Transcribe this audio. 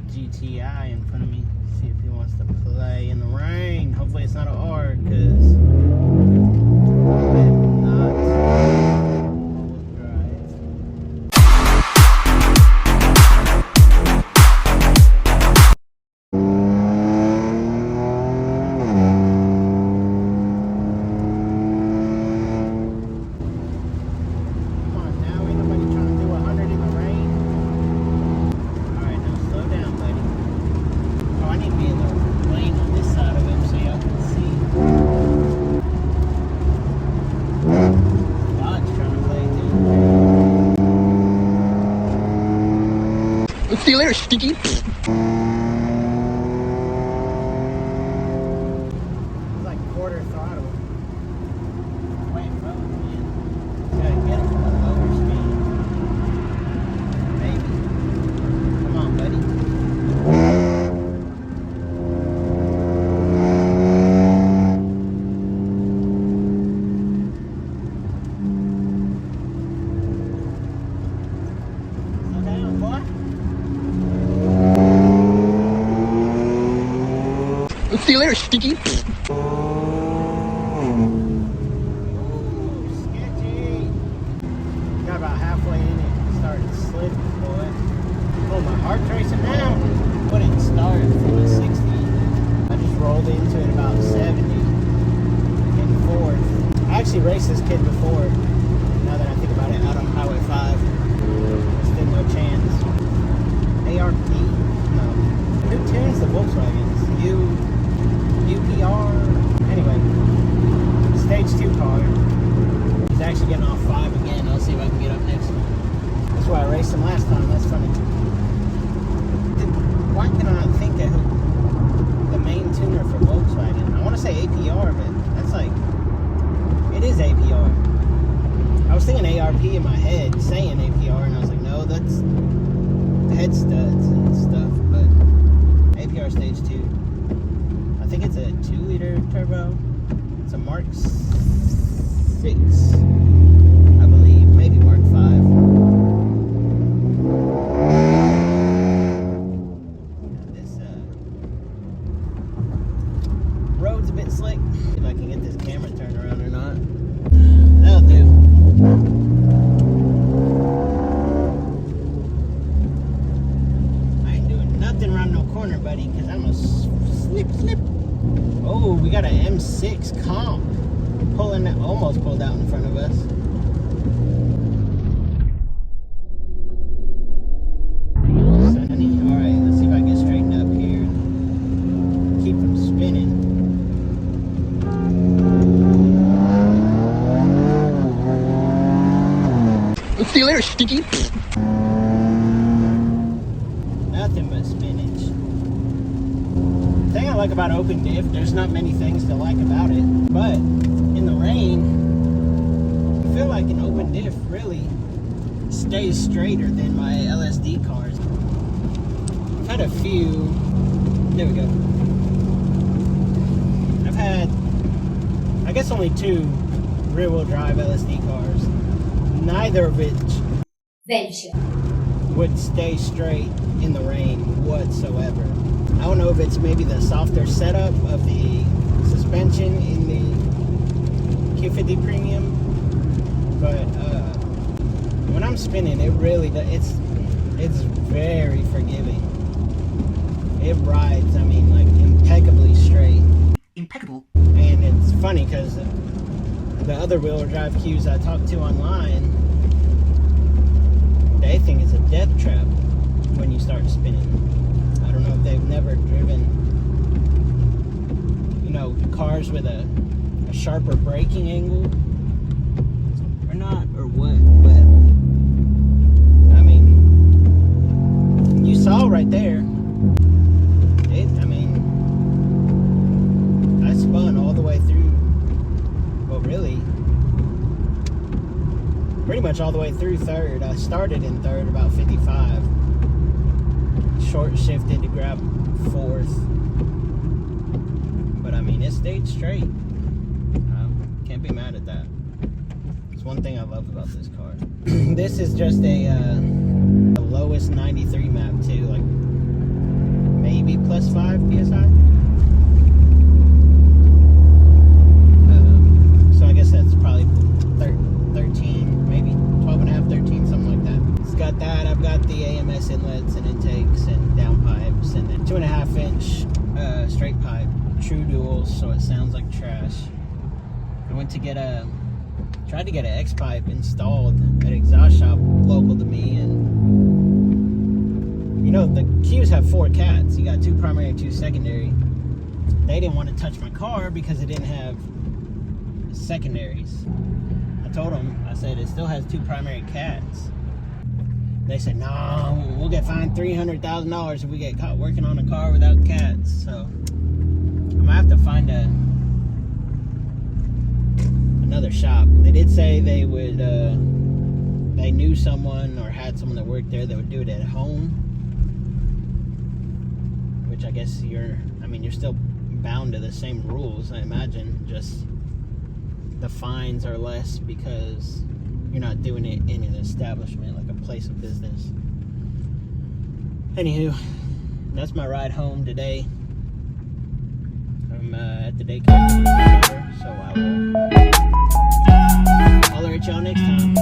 GTI in front of me. See if he wants to play in the rain. Hopefully it's not an R, because I am not see you later, stinky. It's like quarter throttle. Wait, bro, man. Gotta get it from a lower speed. Maybe. Come on, buddy. Slow down, boy. See you later, stinky. Ooh, sketchy. Got about halfway in it and started slipping, boy. Oh, my heart's racing now. Wouldn't start from a 60. I just rolled into it about 70 in fourth. I actually raced this kid before. Now that I think about it, out on Highway 5. Still no chance. ARP? No. Who tunes the Volkswagens? UPR. Anyway, stage 2 car. He's actually getting off 5 again. I'll see if I can get up next to him. That's why I raced him last time. That's funny. Why can I not think of the main tuner for Volkswagen? I want to say APR, but that's like, it is APR. I was thinking ARP in my head, saying APR, and I was like, no, that's head studs and stuff, but APR stage 2. I think it's a 2-liter turbo. It's a Mark 6, I believe, maybe Mark 5. This road's a bit slick. See if I can get this camera turned around or not. That'll do. I ain't doing nothing around no corner, buddy, because I'm a slip. Oh, we got an M6 comp almost pulled out in front of us. Sunny. All right, let's see if I can get straightened up here and keep them spinning. See you later, stinky. Nothing but spinach. The thing I like about open diff, there's not many things to like about it, but in the rain, I feel like an open diff really stays straighter than my LSD cars. I've had a few, there we go. I've had, I guess only 2 rear-wheel drive LSD cars, neither of which would stay straight in the rain whatsoever. I don't know if it's maybe the softer setup of the suspension in the Q50 Premium, but when I'm spinning, it really does, it's very forgiving. It rides, I mean, like impeccably straight. Impeccable. And it's funny because the other wheel drive Qs I talked to online, they think it's a death trap when you start spinning. I don't know if they've never driven, you know, cars with a sharper braking angle or not, or what, but I mean, you saw right there, I mean, I spun all the way through, well, really, pretty much all the way through third. I started in third, about 55. Short shifted to grab fourth. But I mean, it stayed straight. Can't be mad at that. It's one thing I love about this car. This is just a lowest 93 map too. Like, minus inlets and intakes and downpipes, and then 2.5-inch straight pipe, true duals, so it sounds like trash. I went to get tried to get an X pipe installed at exhaust shop local to me, and you know the Qs have 4 cats. You got 2 primary, 2 secondary. They didn't want to touch my car because it didn't have secondaries. I told them, I said it still has 2 primary cats. They said, no, we'll get fined $300,000 if we get caught working on a car without cats. So I'm gonna have to find another shop. They did say they would, they knew someone or had someone that worked there that would do it at home. Which I guess you're still bound to the same rules, I imagine. Just the fines are less because you're not doing it in an establishment, like a place of business. Anywho, that's my ride home today. I'm at the daycare, so I will holler at y'all next time.